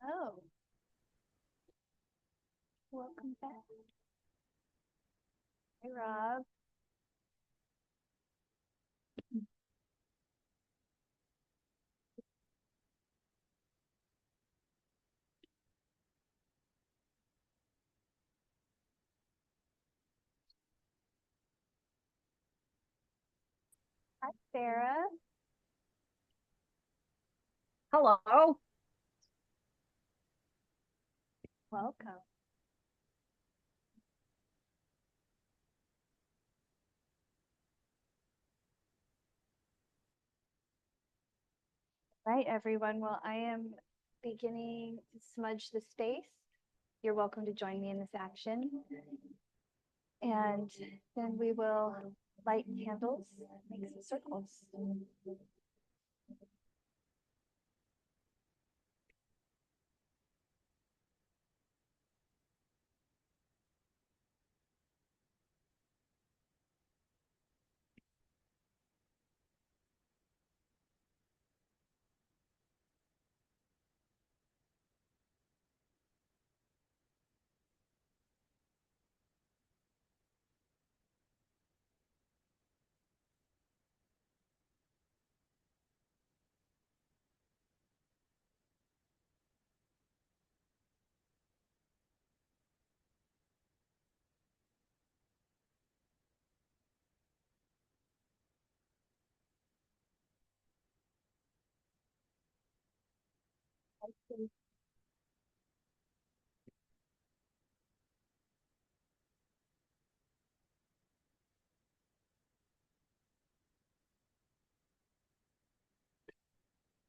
Oh, welcome back. Hey, Rob. Hi, Sarah. Hello. Welcome. Right, everyone. Well, I am beginning to smudge the space. You're welcome to join me in this action. And then we will light candles, make some circles.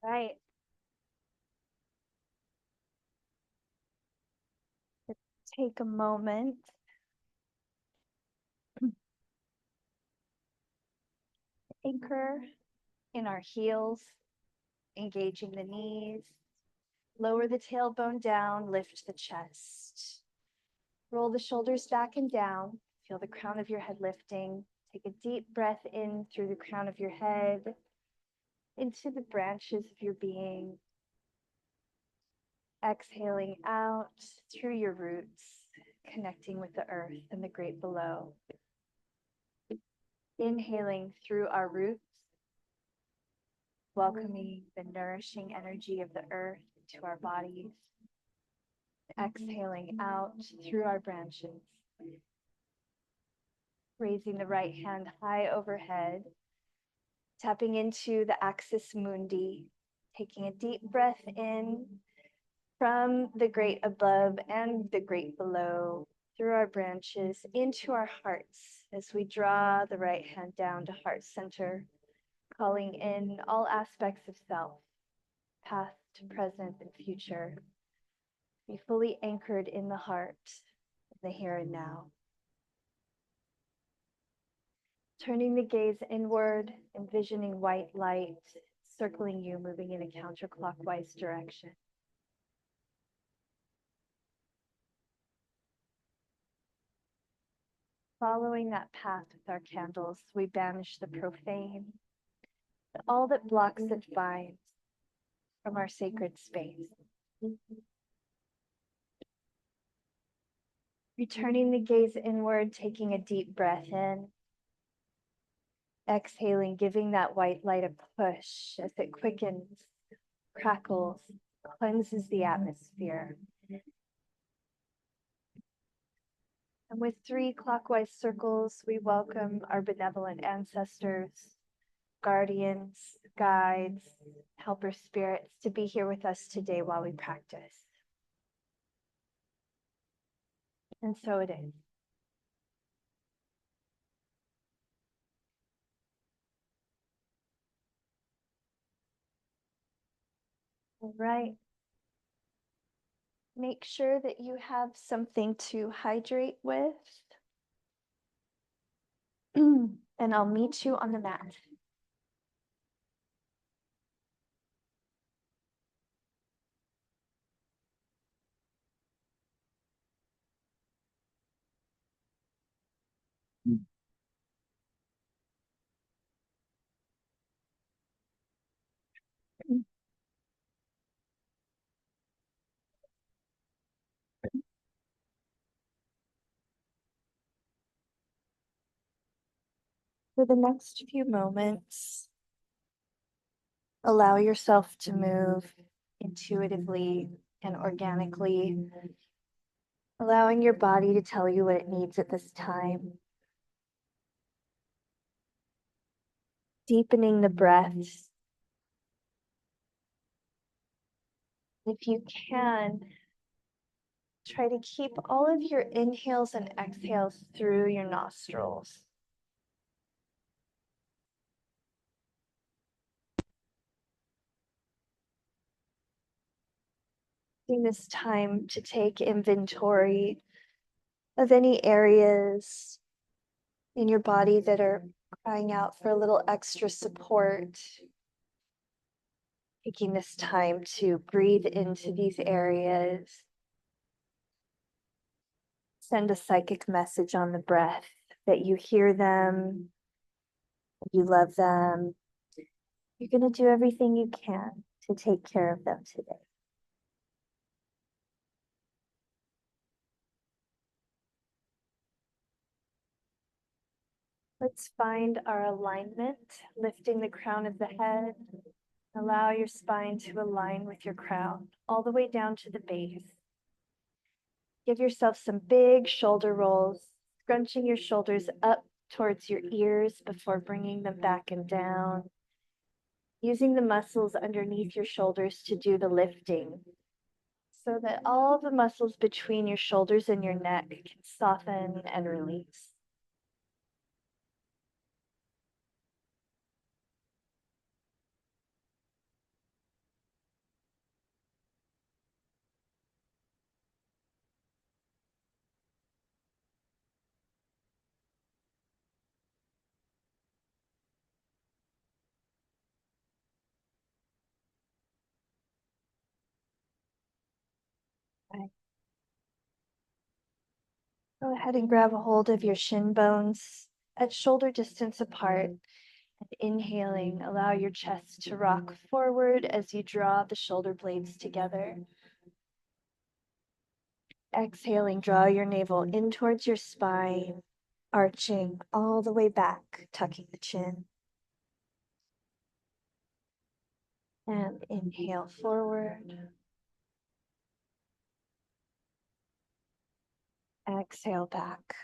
Right. Let's take a moment. Anchor in our heels, engaging the knees. Lower the tailbone down, lift the chest. Roll the shoulders back and down. Feel the crown of your head lifting. Take a deep breath in through the crown of your head, into the branches of your being. Exhaling out through your roots, connecting with the earth and the great below. Inhaling through our roots, welcoming the nourishing energy of the earth to our bodies. Exhaling out through our branches. Raising the right hand high overhead, tapping into the axis mundi, taking a deep breath in from the great above and the great below, through our branches into our hearts as we draw the right hand down to heart center, calling in all aspects of self, past, present, and future. Be fully anchored in the heart, the here and now. Turning the gaze inward, envisioning white light circling you, moving in a counterclockwise direction. Following that path with our candles, we banish the profane, all that blocks and binds from our sacred space. Returning the gaze inward, taking a deep breath in. Exhaling, giving that white light a push as it quickens, crackles, cleanses the atmosphere. And with 3 clockwise circles, we welcome our benevolent ancestors, guardians, guides, helper spirits to be here with us today while we practice. And so it is. All right. Make sure that you have something to hydrate with. And I'll meet you on the mat. For the next few moments, allow yourself to move intuitively and organically, allowing your body to tell you what it needs at this time. Deepening the breaths. If you can, try to keep all of your inhales and exhales through your nostrils. Taking this time to take inventory of any areas in your body that are crying out for a little extra support. Taking this time to breathe into these areas. Send a psychic message on the breath that you hear them, you love them. You're going to do everything you can to take care of them today. Let's find our alignment, lifting the crown of the head. Allow your spine to align with your crown all the way down to the base. Give yourself some big shoulder rolls, scrunching your shoulders up towards your ears before bringing them back and down. Using the muscles underneath your shoulders to do the lifting so that all the muscles between your shoulders and your neck can soften and release. Okay. Go ahead and grab a hold of your shin bones at shoulder distance apart. And inhaling, allow your chest to rock forward as you draw the shoulder blades together. Exhaling, draw your navel in towards your spine, arching all the way back, tucking the chin. And inhale forward. Exhale back.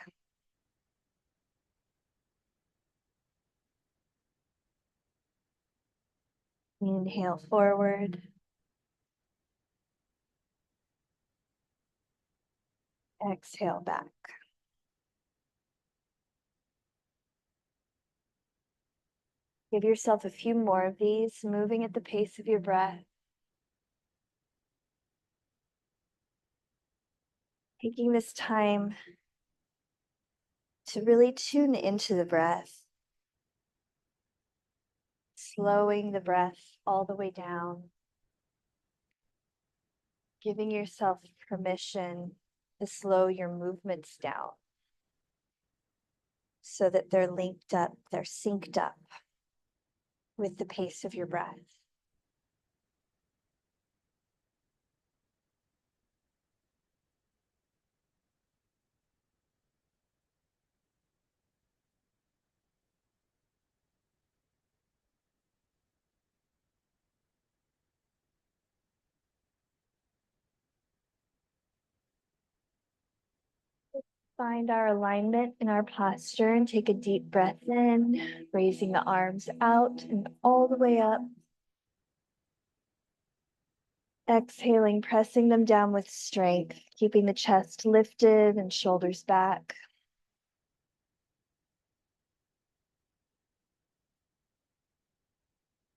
Inhale forward. Exhale back. Give yourself a few more of these, moving at the pace of your breath. Taking this time to really tune into the breath. Slowing the breath all the way down. Giving yourself permission to slow your movements down so that they're linked up, they're synced up with the pace of your breath. Find our alignment in our posture and take a deep breath in, raising the arms out and all the way up. Exhaling, pressing them down with strength, keeping the chest lifted and shoulders back.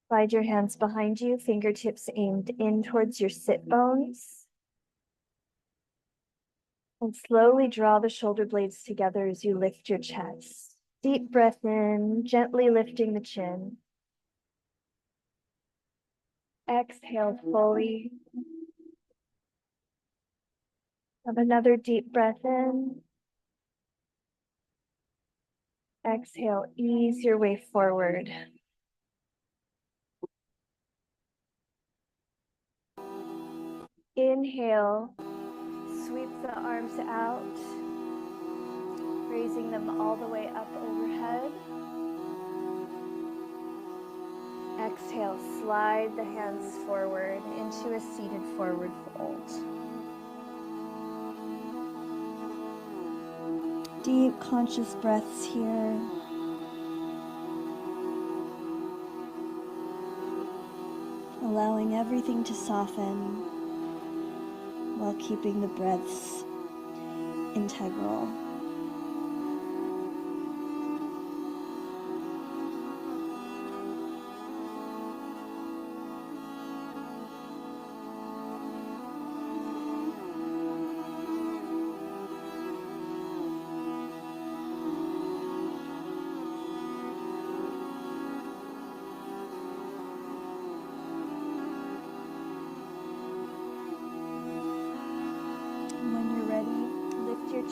Slide your hands behind you, fingertips aimed in towards your sit bones. And slowly draw the shoulder blades together as you lift your chest. Deep breath in, gently lifting the chin. Exhale fully. Have another deep breath in. Exhale, ease your way forward. Inhale, sweep the arms out, raising them all the way up overhead. Exhale, slide the hands forward into a seated forward fold. Deep conscious breaths here. Allowing everything to soften while keeping the breaths integral.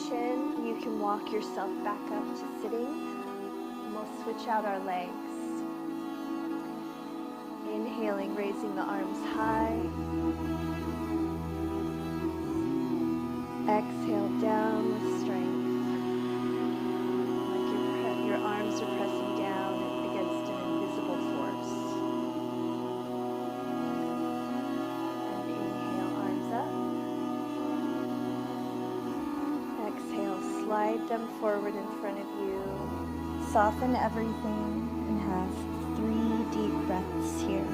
Chin, you can walk yourself back up to sitting, and we'll switch out our legs. Inhaling, raising the arms high. Exhale down with strength, like your arms are pressing down against an invisible force. And inhale, arms up. Exhale, slide them forward in front of you. Soften everything and have 3 deep breaths here.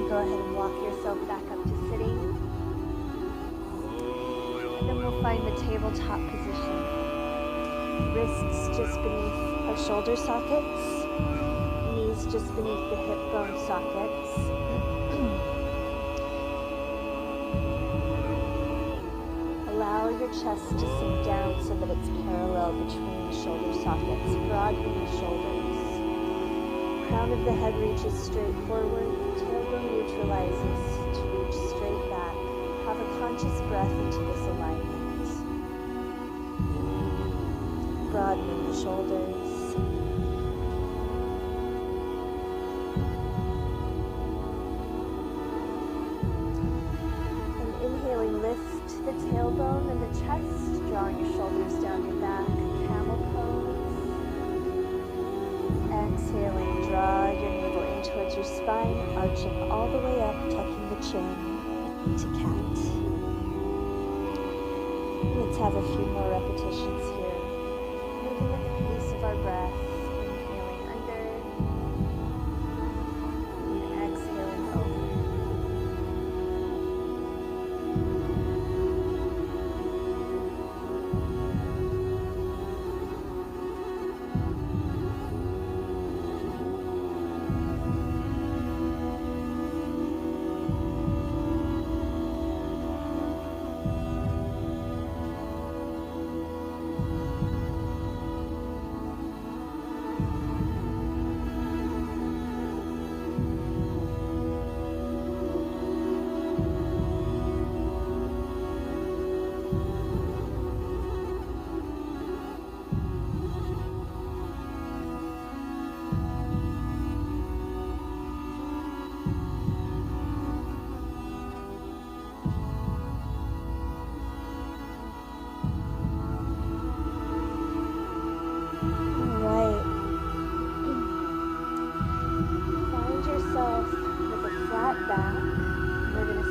Go ahead and walk yourself back up to sitting. And then we'll find the tabletop position. Wrists just beneath our shoulder sockets. Knees just beneath the hip bone sockets. Allow your chest to sink down so that it's parallel between the shoulder sockets. Broaden the shoulders. Crown of the head reaches straight forward. Tailbone neutralizes to reach straight back. Have a conscious breath into this alignment. Broadening the shoulders. And inhaling, lift the tailbone and the chest, drawing your shoulders down your back. Camel pose. Exhaling, draw your navel in towards your spine, arching all the way up, tucking the chin into cat. Let's have a few more repetitions here. Moving at the pace of our breath, inhaling under, and exhaling over.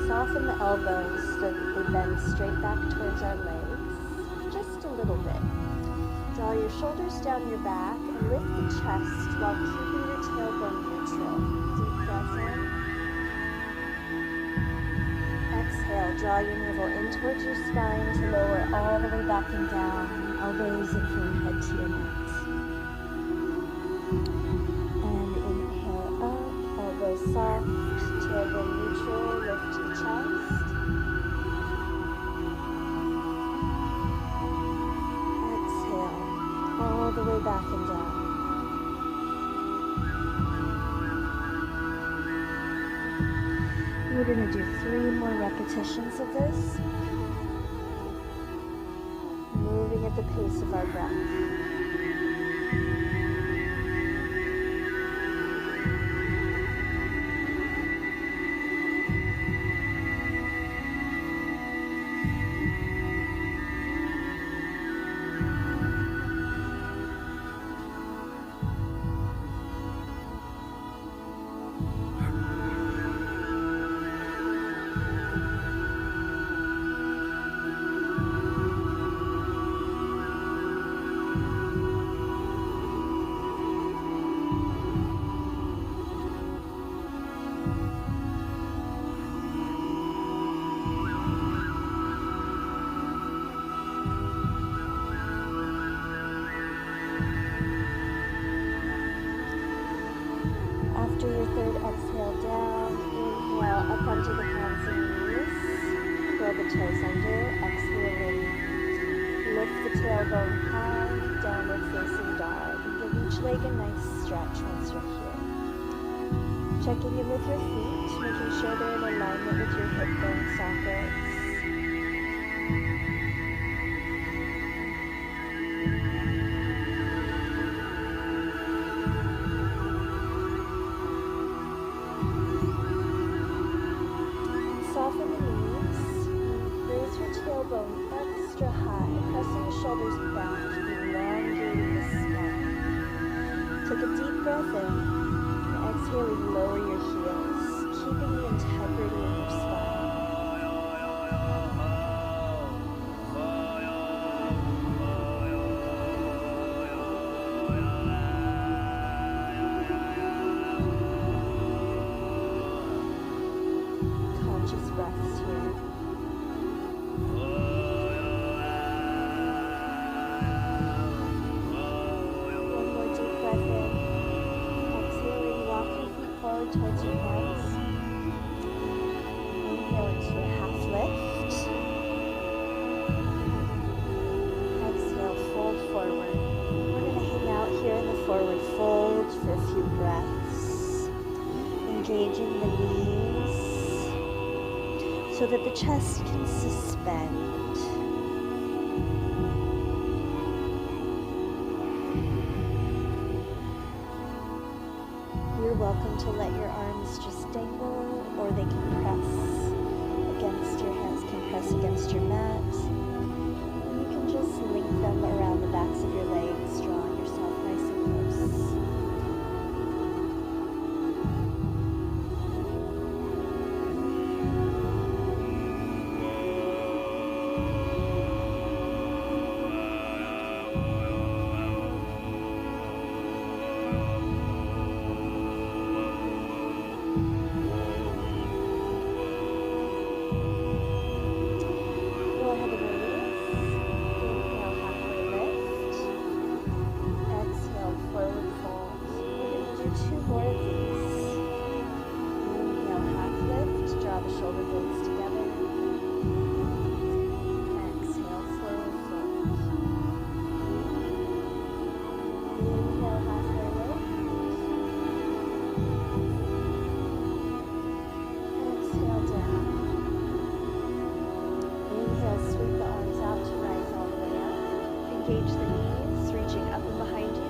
Soften the elbows so that they bend straight back towards our legs, just a little bit. Draw your shoulders down your back and lift the chest while keeping your tailbone neutral. Deep breath in. Exhale, draw your navel in towards your spine to lower all the way back and down, elbows and forehead to your mat. And inhale up, elbows soft, tailbone neutral, lift the chest. Exhale, all the the way back and down. We're going to do 3 more repetitions of this, moving at the pace of our breath. After your 3rd exhale down, inhale up onto the hands and knees, curl the toes under, exhaling, lift the tailbone high, downward facing dog, and give each leg a nice stretch once you're here. Checking in with your feet, making sure they're in alignment with your hip bone sockets. Soften the knees, raise your tailbone extra high, pressing the shoulders back, elongating the spine. Take a deep breath in, and exhaling, lower your heels, keeping the integrity of your spine. Conscious breaths here. One more deep breath in. Exhaling, walk your feet forward towards your hands. Inhale into a half lift. Exhale, fold forward. We're going to hang out here in the forward fold for a few breaths. Engaging the knees so that the chest can suspend. You're welcome to let your arms just dangle, or they can press against your hands, can press against your mat. And you can just link them around the backs of your legs, drawing yourself nice and close. Engage the knees, reaching up and behind you.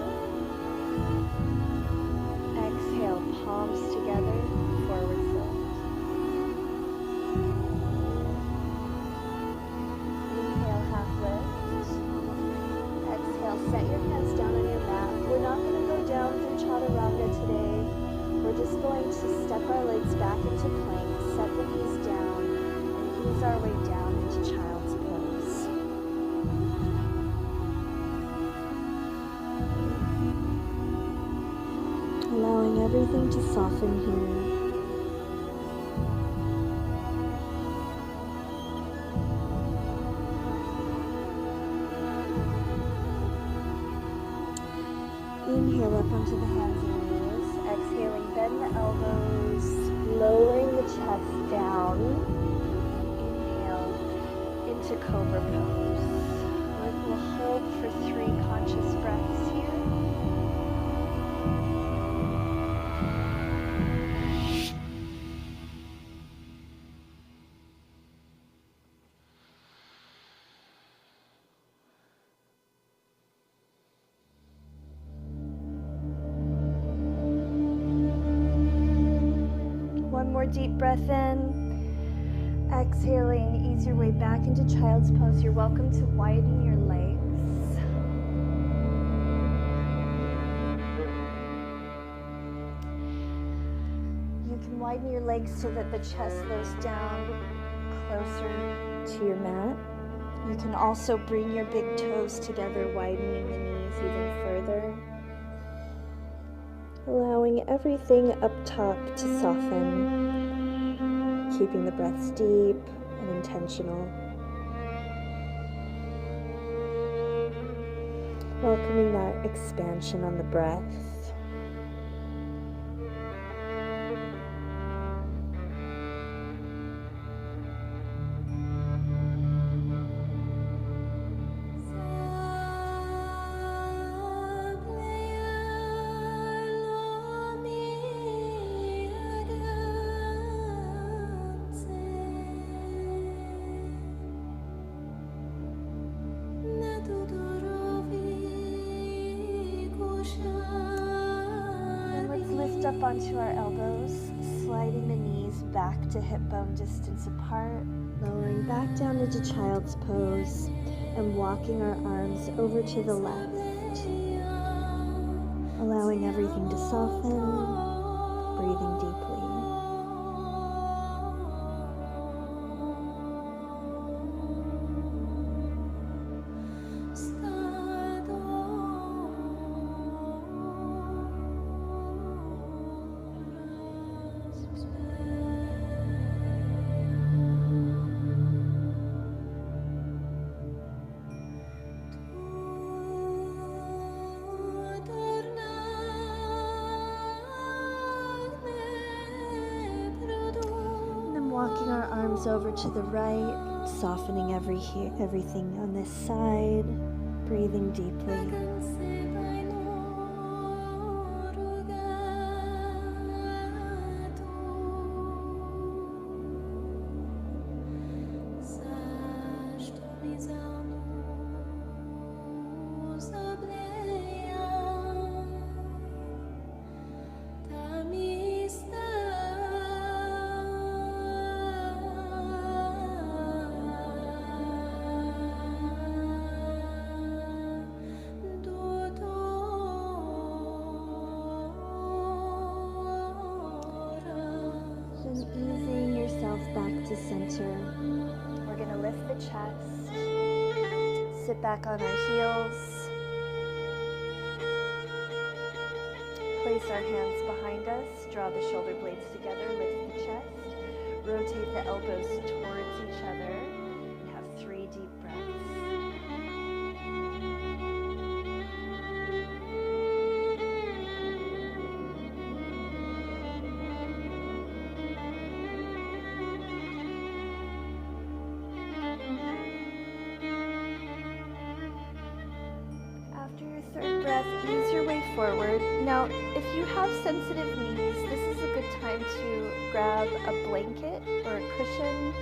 Exhale, palms together, forward fold. Inhale, half lift. Exhale, set your hands down on your mat. We're not going to go down through chaturanga today. We're just going to step our legs back into plank, set the knees down, and ease our way down into child's pose. Allowing everything to soften here. Inhale up onto the hands and knees. Exhaling, bend the elbows, lowering the chest down. Inhale into cobra pose. We're We'll hold for 3 conscious breaths here. One more deep breath in. Exhaling, ease your way back into child's pose. You're welcome to widen your legs. You can widen your legs so that the chest slows down closer to your mat. You can also bring your big toes together, widening the knees even further. Allowing everything up top to soften, keeping the breaths deep and intentional. Welcoming that expansion on the breath. Up onto our elbows, sliding the knees back to hip bone distance apart, lowering back down into child's pose, and walking our arms over to the left, allowing everything to soften, breathing deeply. Walking our arms over to the right, softening everything on this side, breathing deeply. Easing yourself back to center. We're going to lift the chest, sit back on our heels, place our hands behind us, draw the shoulder blades together, lift the chest, rotate the elbows towards each other, and have 3 deep breaths. Ease your way forward. Now, if you have sensitive knees, this is a good time to grab a blanket or a cushion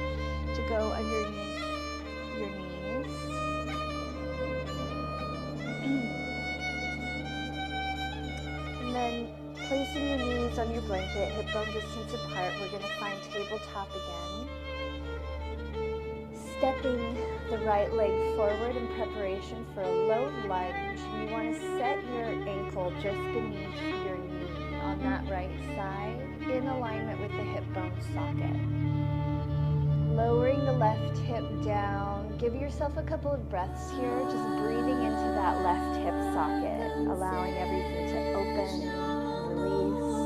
to go underneath your knees. And then placing your knees on your blanket, hip bone distance apart, we're going to find tabletop again. Stepping the right leg forward in preparation for a low lunge. You want to set your ankle just beneath your knee on that right side in alignment with the hip bone socket. Lowering the left hip down. Give yourself a couple of breaths here, just breathing into that left hip socket, allowing everything to open and release.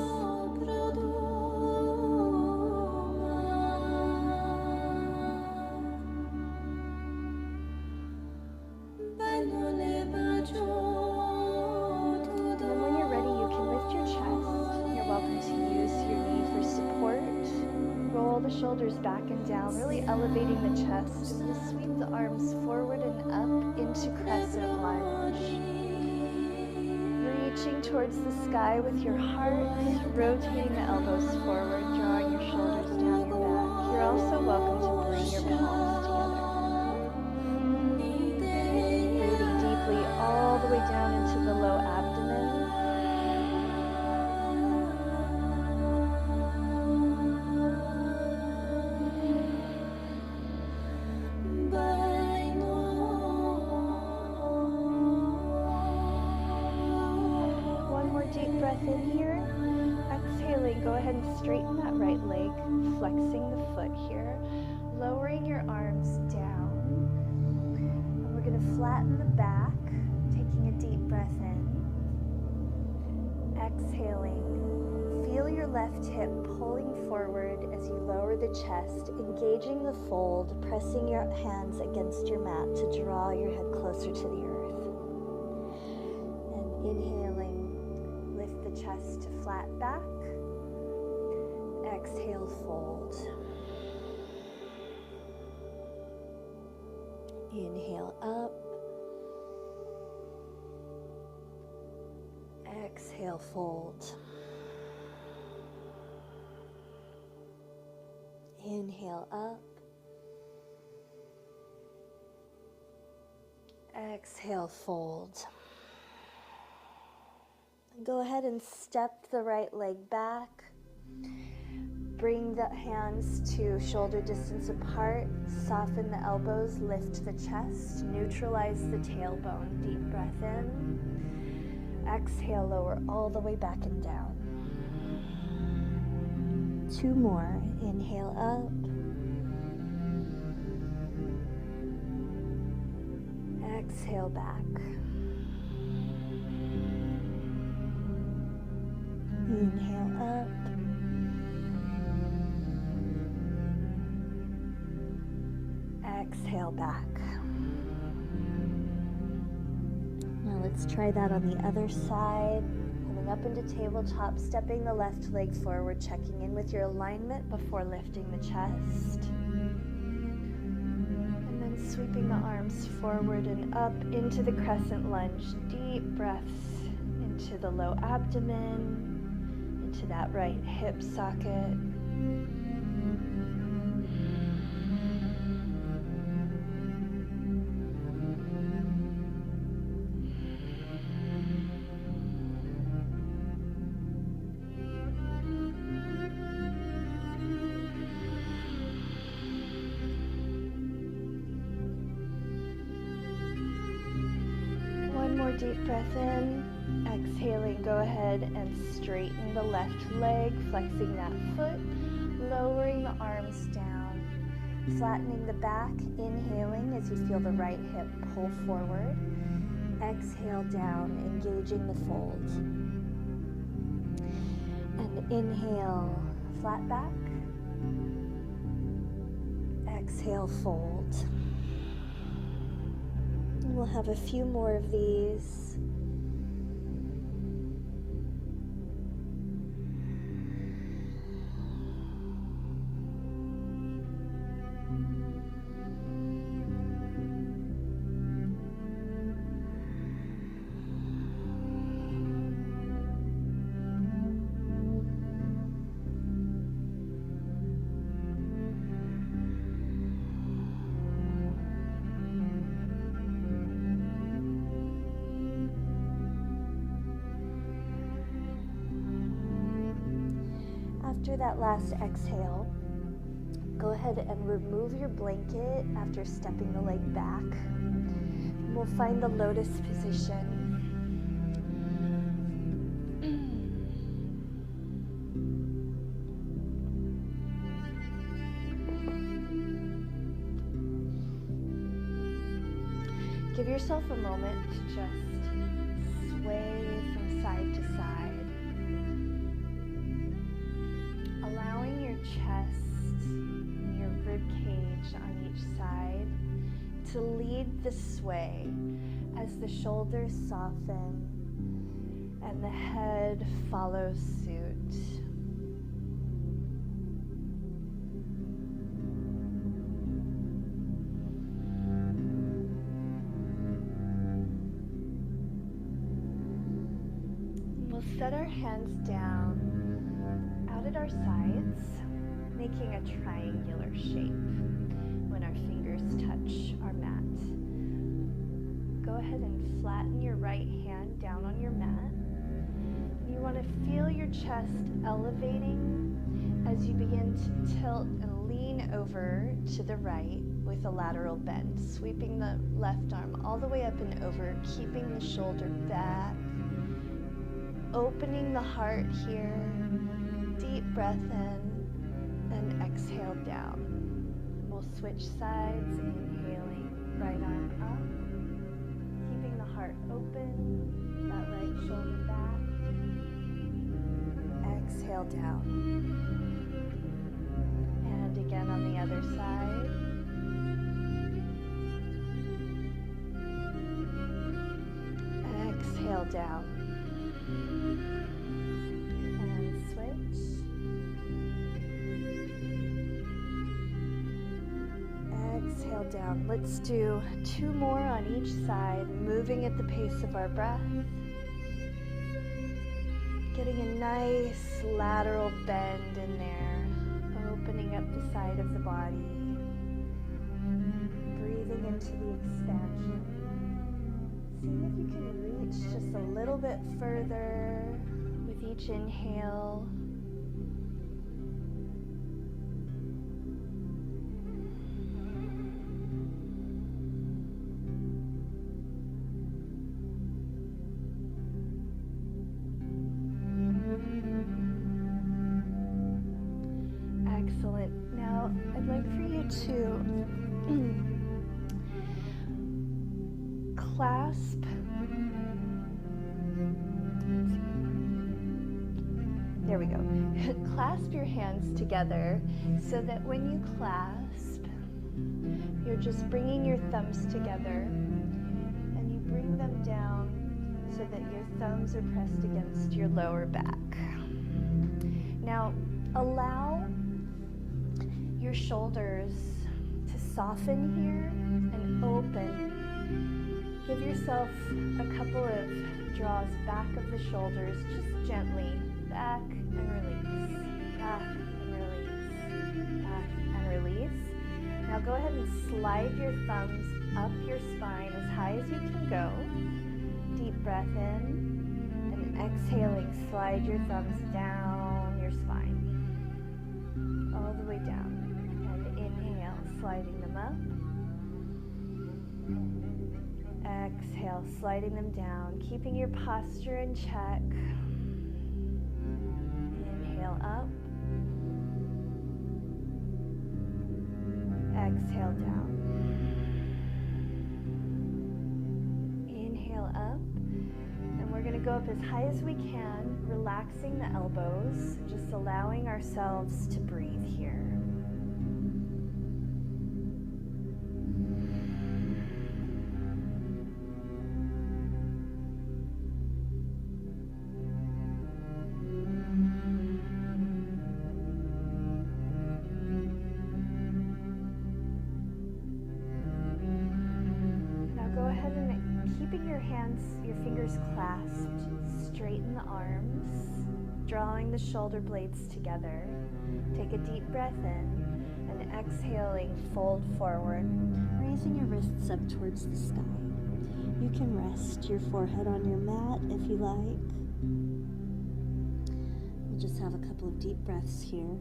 shoulders back and down, really elevating the chest. And we'll sweep the arms forward and up into crescent lunge. Reaching towards the sky with your heart, rotating the elbows forward, drawing your shoulders down your back. You're also welcome to bring your palms together. Breathing deeply all the way down into the low abdomen. Deep breath in here. Exhaling, go ahead and straighten that right leg, flexing the foot here, lowering your arms down. And we're going to flatten the back, taking a deep breath in. Exhaling, feel your left hip pulling forward as you lower the chest, engaging the fold, pressing your hands against your mat to draw your head closer to the earth. And inhaling, the chest to flat back. Exhale, fold. Inhale up. Exhale, fold. Inhale up. Exhale, fold. Go ahead and step the right leg back. Bring the hands to shoulder distance apart. Soften the elbows, lift the chest, neutralize the tailbone. Deep breath in. Exhale, lower all the way back and down. 2 more. Inhale up. Exhale back. Inhale up. Exhale back. Now let's try that on the other side. Coming up into tabletop, stepping the left leg forward, checking in with your alignment before lifting the chest. And then sweeping the arms forward and up into the crescent lunge. Deep breaths into the low abdomen. To that right hip socket. One more deep breath in. Exhaling, go ahead and straighten the left leg, flexing that foot, lowering the arms down, flattening the back, inhaling as you feel the right hip pull forward. Exhale down, engaging the fold. And inhale, flat back. Exhale, fold. And we'll have a few more of these. After that last exhale, go ahead and remove your blanket after stepping the leg back. We'll find the lotus position. Give yourself a moment to just sway from side to side, allowing your chest and your rib cage on each side to lead the sway as the shoulders soften and the head follows suit. set our hands down out at our sides, making a triangular shape when our fingers touch our mat. Go ahead and flatten your right hand down on your mat. You want to feel your chest elevating as you begin to tilt and lean over to the right with a lateral bend, sweeping the left arm all the way up and over, keeping the shoulder back, opening the heart here. Deep breath in and exhale down. We'll switch sides, inhaling, right arm up, keeping the heart open, that right shoulder back. Exhale down. And again on the other side. Exhale down. And switch. Exhale down. Let's do 2 more on each side, moving at the pace of our breath. Getting a nice lateral bend in there, opening up the side of the body, breathing into the expansion. See if you can reach just a little bit further with each inhale. Excellent. Now, I'd like for you to clasp there we go. Clasp your hands together so that when you clasp, you're just bringing your thumbs together and you bring them down so that your thumbs are pressed against your lower back. Now, allow your shoulders to soften here and open. Give yourself a couple of draws back of the shoulders, just gently, back and release, back and release, back and release. Now go ahead and slide your thumbs up your spine as high as you can go. Deep breath in, and exhaling, slide your thumbs down your spine, all the way down. Inhale, sliding them up. Exhale, sliding them down, keeping your posture in check. Inhale up. Exhale down. Inhale up. And we're going to go up as high as we can, relaxing the elbows, just allowing ourselves to breathe here. Your fingers clasped, straighten the arms, drawing the shoulder blades together. Take a deep breath in and exhaling, fold forward, raising your wrists up towards the sky. You can rest your forehead on your mat if you like. We'll just have a couple of deep breaths here.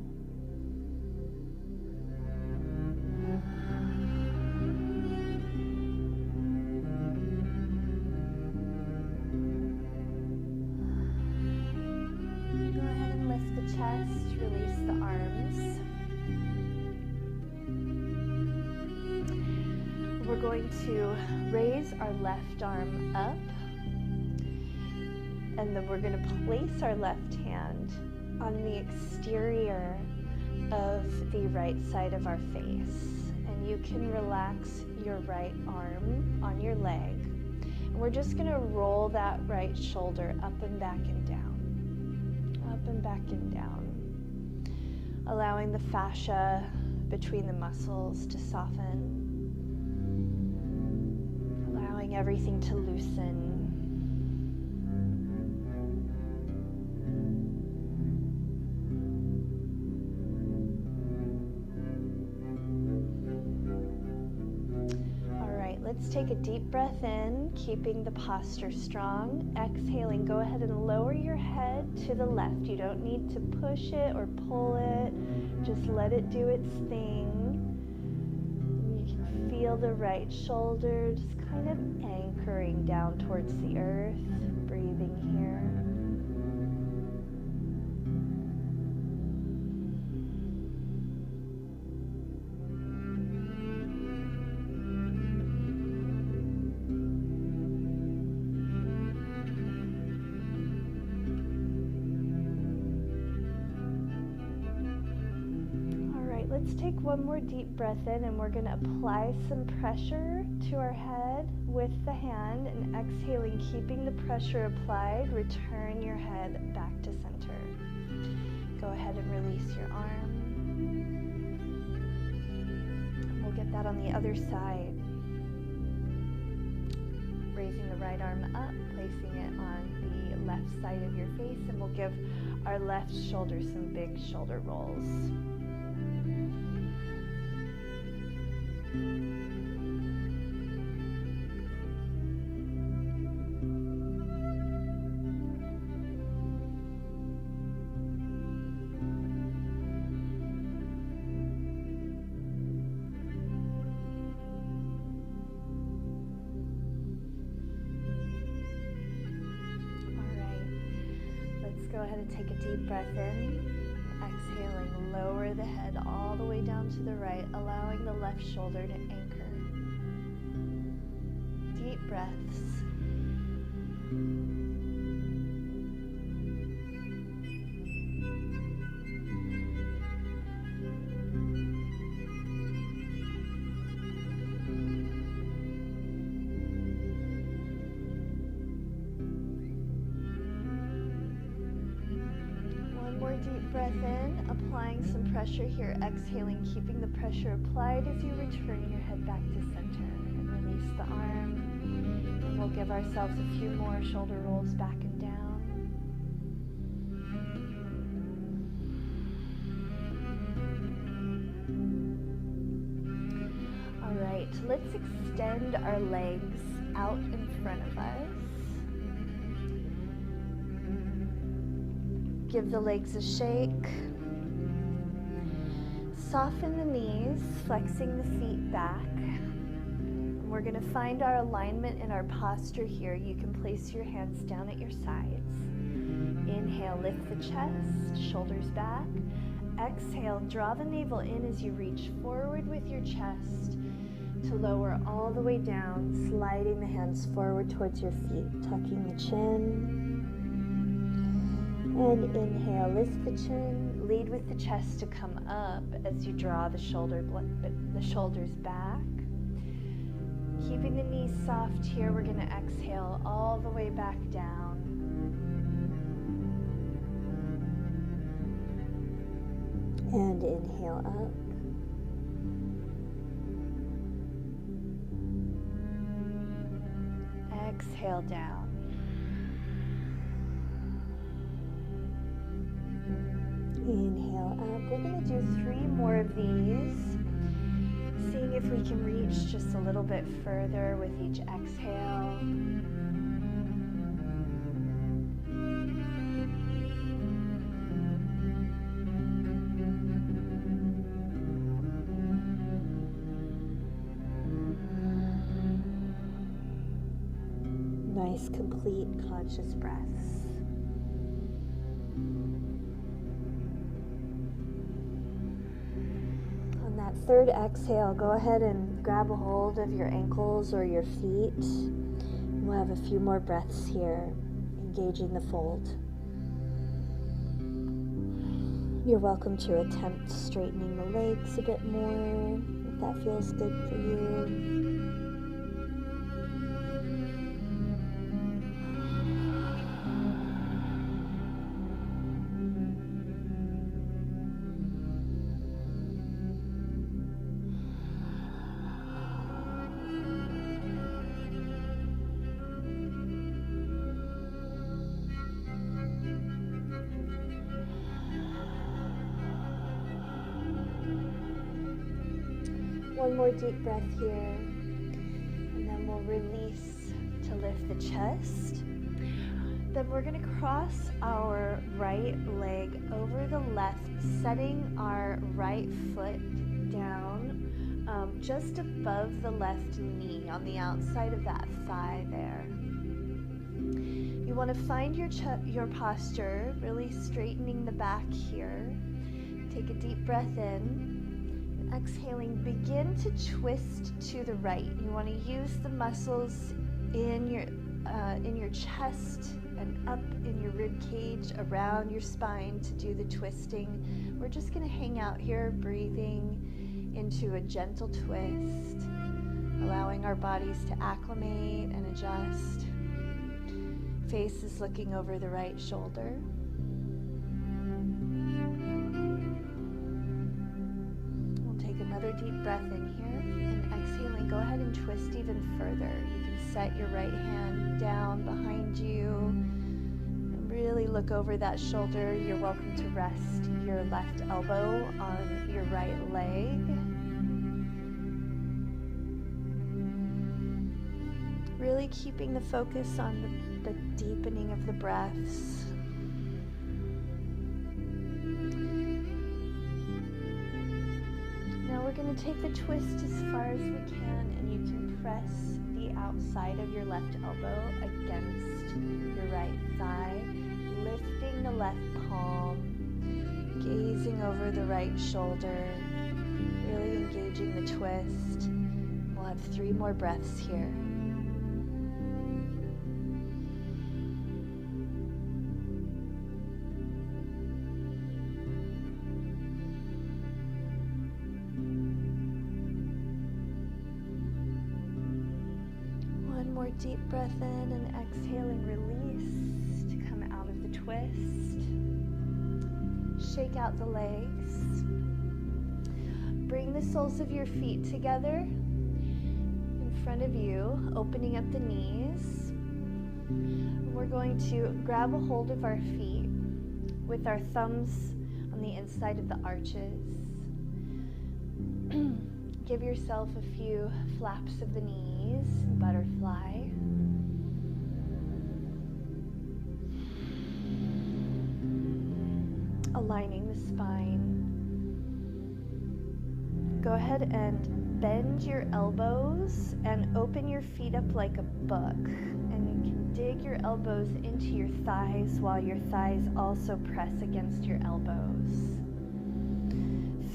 Chest, release the arms. We're going to raise our left arm up, and then we're going to place our left hand on the exterior of the right side of our face. And you can relax your right arm on your leg. And we're just going to roll that right shoulder up and back and down. Up and back and down, allowing the fascia between the muscles to soften, allowing everything to loosen. let's take a deep breath in, keeping the posture strong. Exhaling, go ahead and lower your head to the left. You don't need to push it or pull it. Just let it do its thing. You can feel the right shoulder just kind of anchoring down towards the earth. Breathing here. Let's take one more deep breath in, and we're going to apply some pressure to our head with the hand, and exhaling, keeping the pressure applied, return your head back to center. Go ahead and release your arm. And we'll get that on the other side. Raising the right arm up, placing it on the left side of your face, and we'll give our left shoulder some big shoulder rolls. Go ahead and take a deep breath in. Exhaling, lower the head all the way down to the right, allowing the left shoulder to anchor. Deep breaths. Deep breath in, applying some pressure here. Exhaling, keeping the pressure applied as you return your head back to center. And release the arm. And we'll give ourselves a few more shoulder rolls back and down. All right, let's extend our legs out in front of us. Give the legs a shake. Soften the knees, flexing the feet back. And we're going to find our alignment in our posture here. You can place your hands down at your sides. Inhale, lift the chest, shoulders back. Exhale, draw the navel in as you reach forward with your chest to lower all the way down, sliding the hands forward towards your feet, tucking the chin. And inhale, lift the chin, lead with the chest to come up as you draw the shoulders back. Keeping the knees soft here, we're going to exhale all the way back down. And inhale up. Exhale down. Inhale up. We're going to do 3 more of these, seeing if we can reach just a little bit further with each exhale. Nice, complete, conscious breaths. Third exhale, go ahead and grab a hold of your ankles or your feet. We'll have a few more breaths here, engaging the fold. You're welcome to attempt straightening the legs a bit more, if that feels good for you. One more deep breath here. And release to lift the chest. Then we're going to cross our right leg over the left, setting our right foot down just above the left knee on the outside of that thigh there. You want to find your posture, really straightening the back here. Take a deep breath in. Exhaling, begin to twist to the right. You want to use the muscles in your chest and up in your rib cage, around your spine to do the twisting. We're just going to hang out here, breathing into a gentle twist, allowing our bodies to acclimate and adjust. Face is looking over the right shoulder. We'll take another deep breath in here, and exhaling, go ahead and twist even further. You can set your right hand down behind you and really look over that shoulder. You're welcome to rest your left elbow on your right leg. Really keeping the focus on the deepening of the breaths. Now we're going to take the twist as far as we can, and you can press the outside of your left elbow against your right thigh, lifting the left palm, gazing over the right shoulder, really engaging the twist. We'll have 3 more breaths here. More deep breath in, and exhaling, release to come out of the twist. Shake out the legs. Bring the soles of your feet together in front of you, opening up the knees. We're going to grab a hold of our feet with our thumbs on the inside of the arches. Give yourself a few flaps of the knees, butterfly. Aligning the spine. Go ahead and bend your elbows and open your feet up like a book. And you can dig your elbows into your thighs while your thighs also press against your elbows.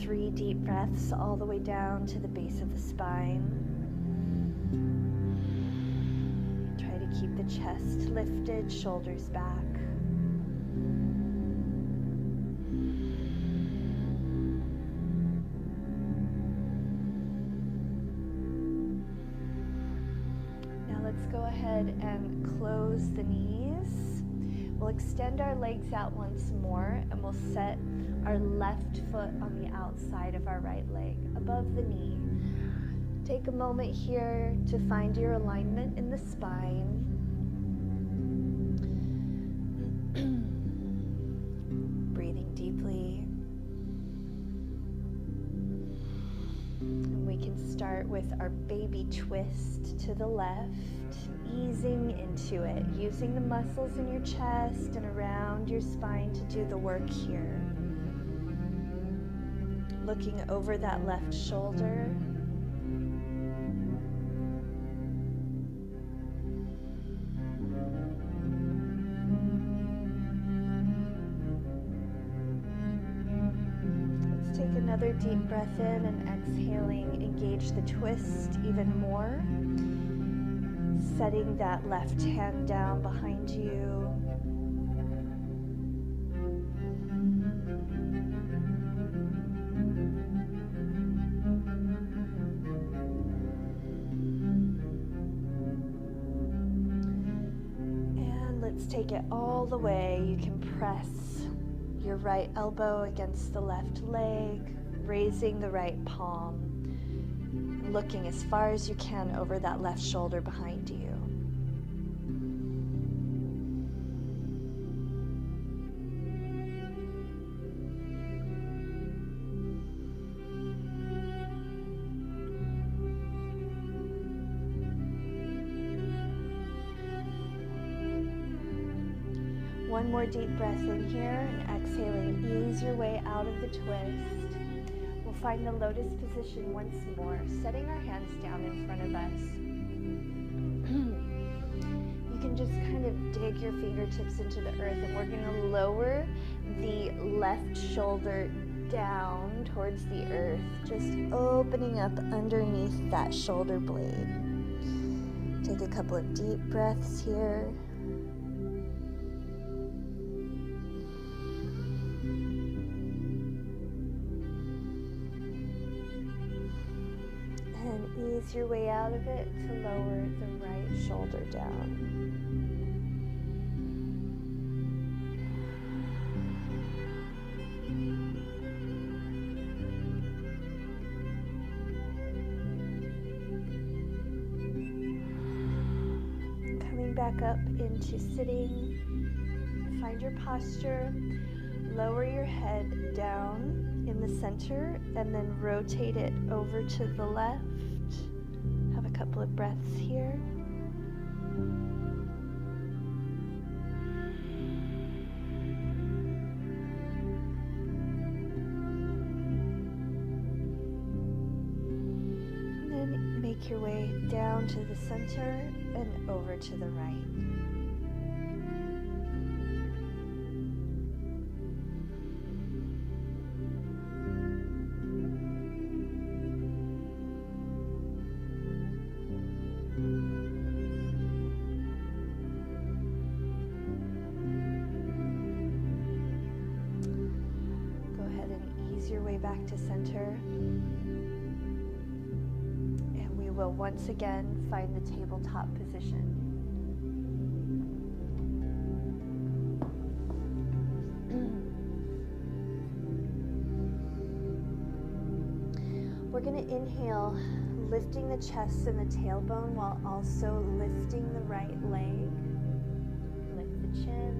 3 deep breaths all the way down to the base of the spine. Try to keep the chest lifted, shoulders back. Now let's go ahead and close the knees. We'll extend our legs out once more, and we'll set our left foot on the outside of our right leg, above the knee. Take a moment here to find your alignment in the spine. Breathing deeply. And we can start with our baby twist to the left, easing into it, using the muscles in your chest and around your spine to do the work here. Looking over that left shoulder. Let's take another deep breath in, and exhaling, engage the twist even more. Setting that left hand down behind you. Take it all the way. You can press your right elbow against the left leg, raising the right palm, looking as far as you can over that left shoulder behind you. One more deep breath in here, and exhaling, ease your way out of the twist. We'll find the lotus position once more, setting our hands down in front of us. You can just kind of dig your fingertips into the earth, and we're going to lower the left shoulder down towards the earth, just opening up underneath that shoulder blade. Take a couple of deep breaths here. And ease your way out of it to lower the right shoulder down. Coming back up into sitting. Find your posture. Lower your head down in the center and then rotate it over to the left. Have a couple of breaths here. And then make your way down to the center and over to the right. Your way back to center, and we will once again find the tabletop position. We're going to inhale, lifting the chest and the tailbone while also lifting the right leg. Lift the chin.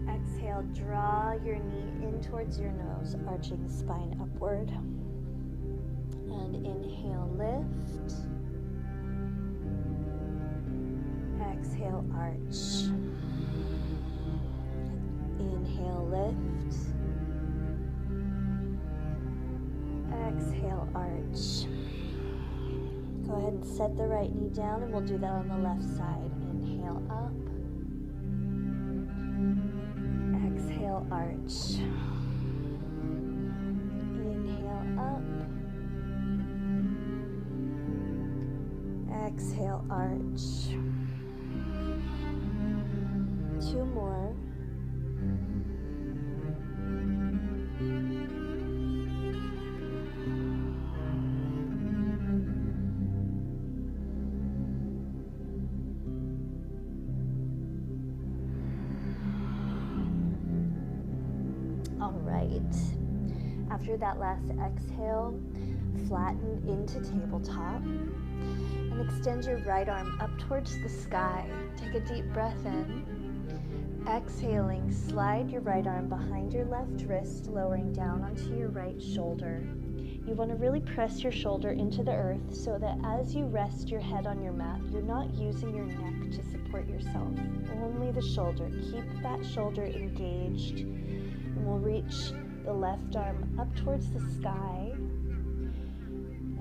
Exhale, draw your knee in towards your nose, arching the spine upward. And inhale, lift. Exhale, arch. Inhale, lift. Exhale, arch. Go ahead and set the right knee down, and we'll do that on the left side. Inhale, up. Exhale, arch. Inhale, up. Exhale, arch. Two more. All right. After that last exhale, flatten into tabletop and extend your right arm up towards the sky. Take a deep breath in. Exhaling, slide your right arm behind your left wrist, lowering down onto your right shoulder. You want to really press your shoulder into the earth so that as you rest your head on your mat, you're not using your neck to support yourself, only the shoulder. Keep that shoulder engaged. And we'll reach the left arm up towards the sky.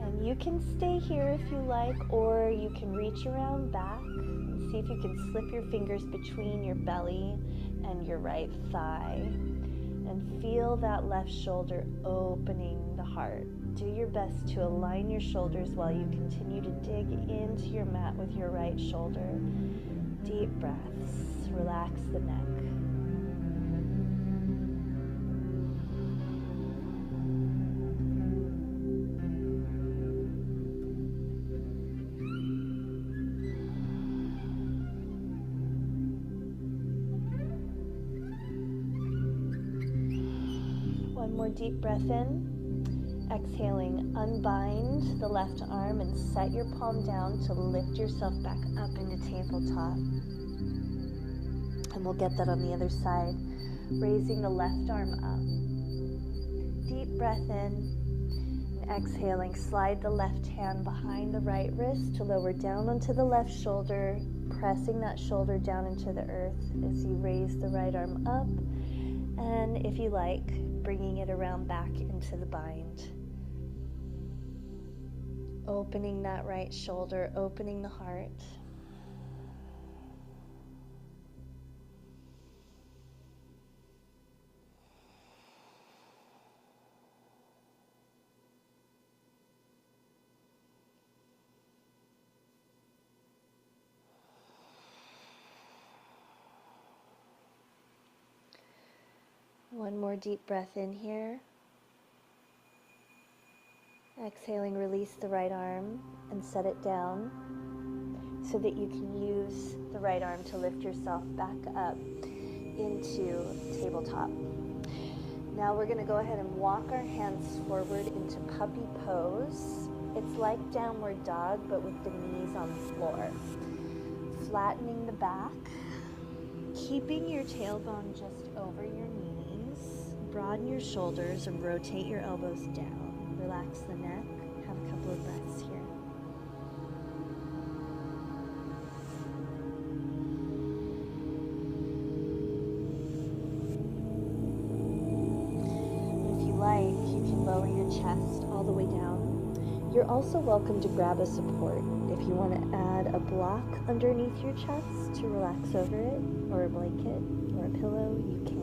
And you can stay here if you like, or you can reach around back and see if you can slip your fingers between your belly and your right thigh. And feel that left shoulder opening the heart. Do your best to align your shoulders while you continue to dig into your mat with your right shoulder. Deep breaths. Relax the neck. One more deep breath in. Exhaling, unbind the left arm and set your palm down to lift yourself back up into tabletop. And we'll get that on the other side. Raising the left arm up. Deep breath in. And exhaling, slide the left hand behind the right wrist to lower down onto the left shoulder, pressing that shoulder down into the earth as you raise the right arm up, and if you like, bringing it around back into the bind. Opening that right shoulder, opening the heart. One more deep breath in here. Exhaling, release the right arm and set it down so that you can use the right arm to lift yourself back up into tabletop. Now we're going to go ahead and walk our hands forward into puppy pose. It's like downward dog, but with the knees on the floor. Flattening the back, keeping your tailbone just over your knees. Broaden your shoulders and rotate your elbows down. Relax the neck. Have a couple of breaths here. If you like, you can lower your chest all the way down. You're also welcome to grab a support. If you want to add a block underneath your chest to relax over it, or a blanket, or a pillow, you can.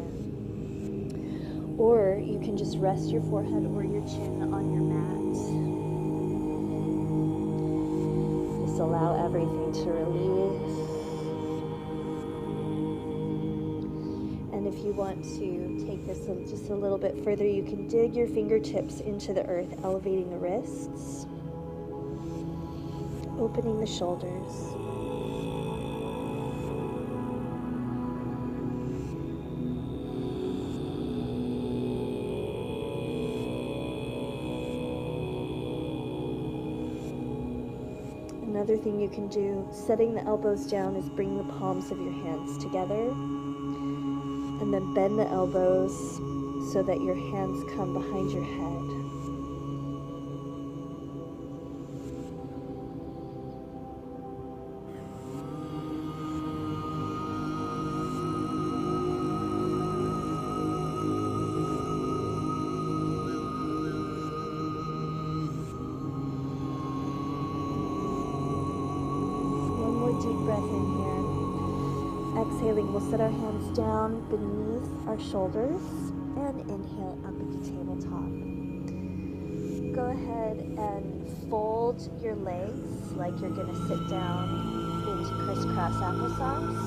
Or you can just rest your forehead or your chin on your mat. Just allow everything to release. And if you want to take this just a little bit further, you can dig your fingertips into the earth, elevating the wrists, opening the shoulders. Another thing you can do, setting the elbows down, is bring the palms of your hands together and then bend the elbows so that your hands come behind your head. Deep breath in here. Exhaling, we'll set our hands down beneath our shoulders and inhale up into tabletop. Go ahead and fold your legs like you're going to sit down into crisscross applesauce,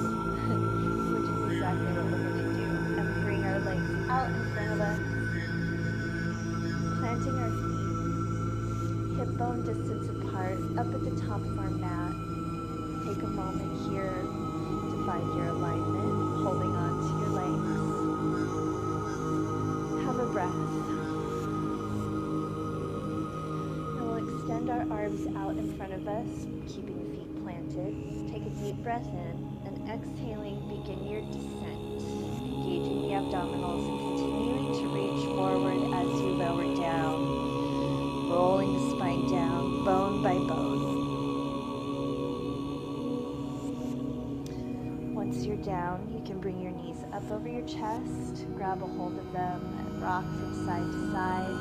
which is exactly what we're going to do. And bring our legs out in front of us, planting our feet hip bone distance apart, up at the top of our mat. Take a moment here to find your alignment, holding on to your legs. Have a breath. And we'll extend our arms out in front of us, keeping the feet planted. Take a deep breath in, and exhaling, begin your descent, engaging the abdominals and continuing to reach forward as you lower down, rolling the spine down, bone by bone. Once you're down, you can bring your knees up over your chest, grab a hold of them, and rock from side to side.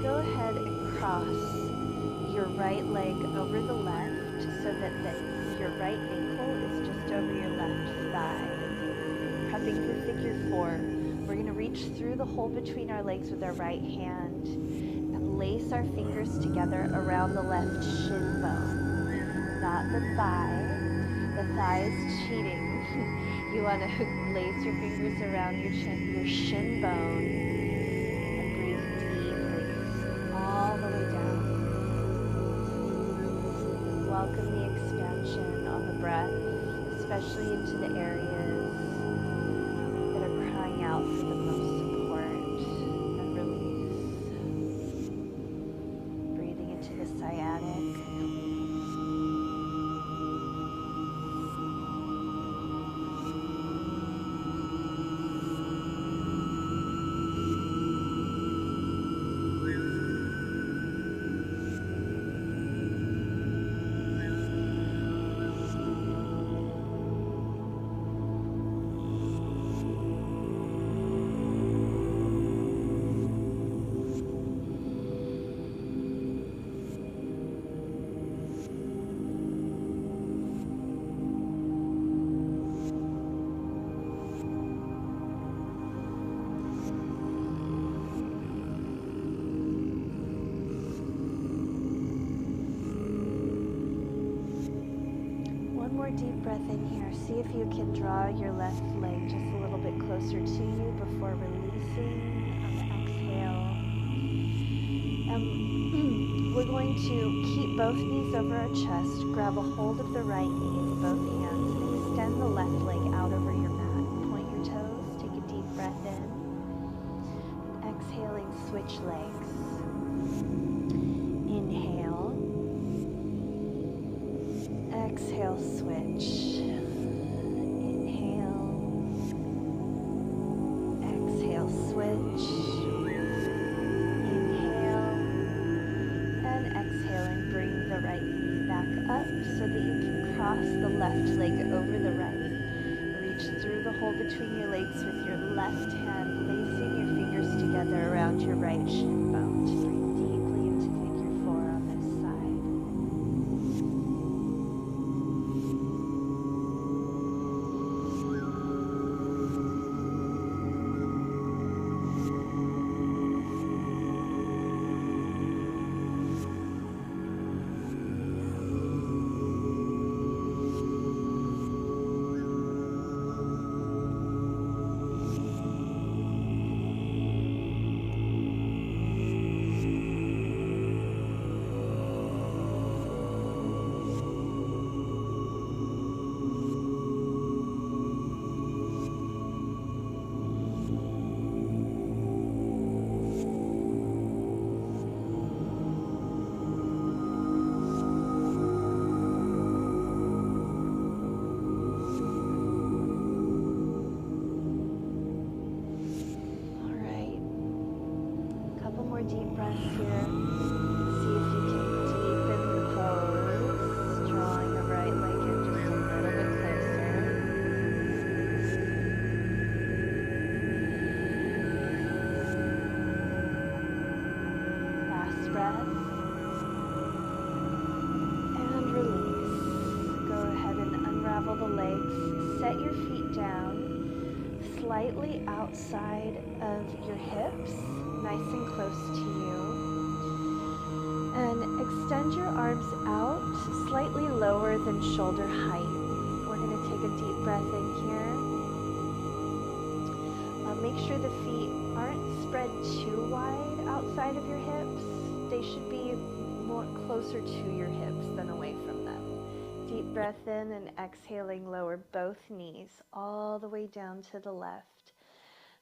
Go ahead and cross your right leg over the left so that your right ankle is just over your left thigh. Prepping for figure 4, we're going to reach through the hole between our legs with our right hand and lace our fingers together around the left shin bone, not the thigh. The thigh is cheating. You want to lace your fingers around your shin bone. All the way down. Welcome the expansion on the breath as especially into the areas that are crying out for the most support and release. Breathing into the sciatic. One more deep breath in here. See if you can draw your left leg just a little bit closer to you before releasing on the exhale. We're going to keep both knees over our chest, grab a hold of the right knee with both hands, and extend the left leg out over your mat. Point your toes, take a deep breath in. Exhaling, switch legs. Inhale. Exhale, switch. Inhale. Exhale, switch. Inhale. And exhaling, bring the right knee back up so that you can cross the left leg over the right. Reach through the hole between your legs with your left hand, placing your fingers together around your right shin bone to breathe deeply into figure 4 on this side. Deep breaths here. See if you can deepen the pose, drawing the right leg in just a little bit closer. Last breath. And release. Go ahead and unravel the legs. Set your feet down slightly outside of your hips. Nice and close to you. And extend your arms out slightly lower than shoulder height. We're going to take a deep breath in here. Make sure the feet aren't spread too wide outside of your hips. They should be more closer to your hips than away from them. Deep breath in and exhaling, lower both knees all the way down to the left.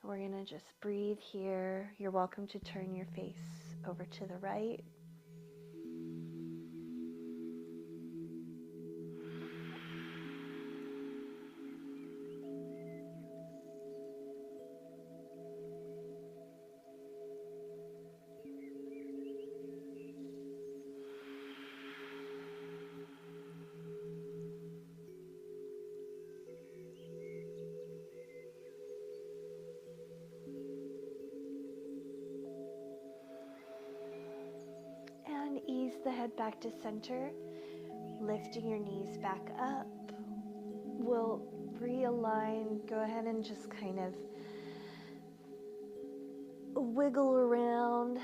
We're going to just breathe here. You're welcome to turn your face over to the right. And ease the head back to center, lifting your knees back up. We'll realign. Go ahead and just kind of wiggle around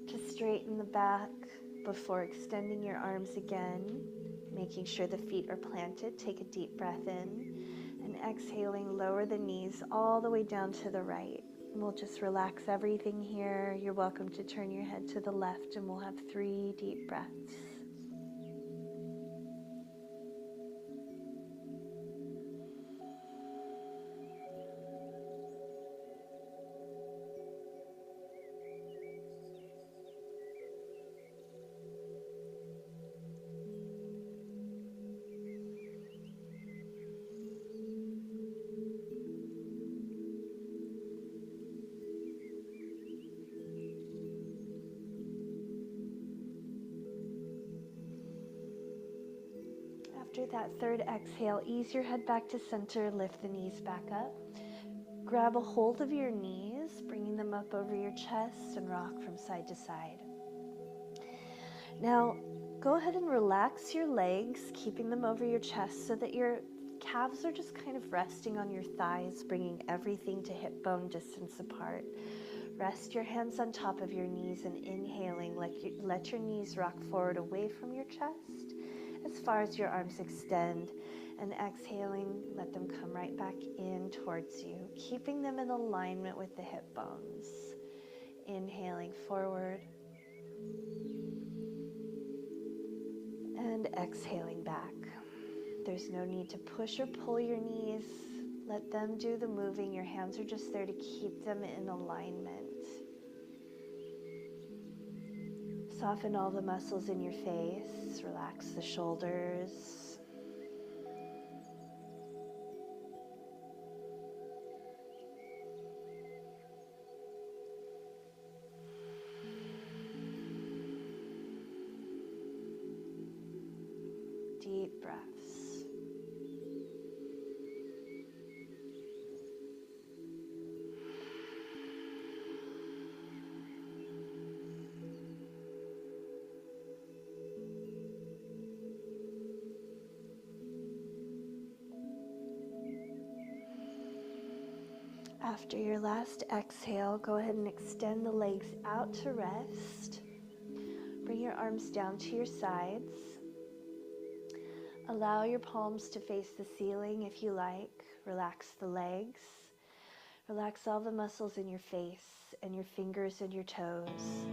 to straighten the back before extending your arms again, making sure the feet are planted. Take a deep breath in and exhaling, lower the knees all the way down to the right. We'll just relax everything here. You're welcome to turn your head to the left, and we'll have 3 deep breaths. After that third exhale, ease your head back to center, lift the knees back up. Grab a hold of your knees, bringing them up over your chest and rock from side to side. Now, go ahead and relax your legs, keeping them over your chest so that your calves are just kind of resting on your thighs, bringing everything to hip bone distance apart. Rest your hands on top of your knees and inhaling, let your knees rock forward away from your chest as far as your arms extend, and exhaling, let them come right back in towards you, keeping them in alignment with the hip bones. Inhaling forward and exhaling back. There's no need to push or pull your knees. Let them do the moving. Your hands are just there to keep them in alignment. Soften all the muscles in your face. Relax the shoulders. Deep breaths. After your last exhale, go ahead and extend the legs out to rest. Bring your arms down to your sides. Allow your palms to face the ceiling if you like. Relax the legs. Relax all the muscles in your face and your fingers and your toes.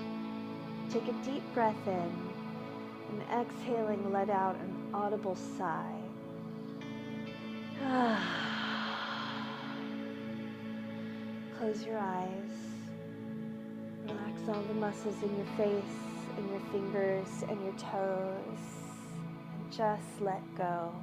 Take a deep breath in, and exhaling, let out an audible sigh. Close your eyes. Relax all the muscles in your face and your fingers and your toes. And just let go.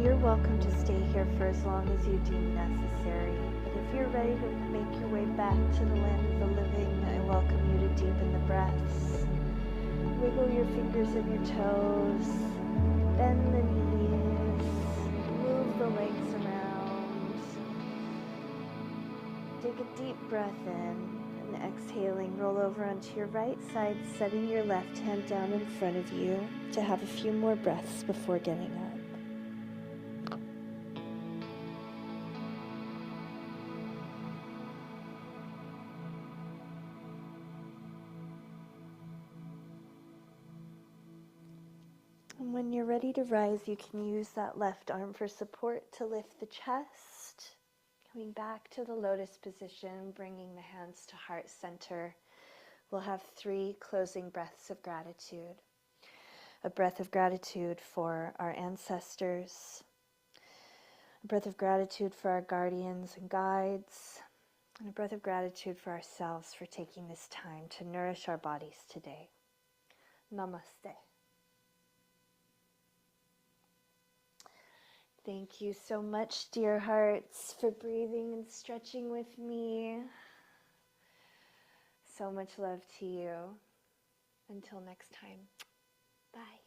You're welcome to stay here for as long as you deem necessary, but if you're ready to make your way back to the land of the living, I welcome you to deepen the breaths. Wiggle your fingers and your toes, bend the knees, move the legs around. Take a deep breath in and And exhaling, roll over onto your right side, setting your left hand down in front of you to have a few more breaths before getting up. And when you're ready to rise, you can use that left arm for support to lift the chest. Coming back to the lotus position, bringing the hands to heart center. We'll have 3 closing breaths of gratitude. A breath of gratitude for our ancestors, a breath of gratitude for our guardians and guides, and a breath of gratitude for ourselves for taking this time to nourish our bodies today. Namaste. Thank you so much, dear hearts, for breathing and stretching with me. So much love to you. Until next time. Bye.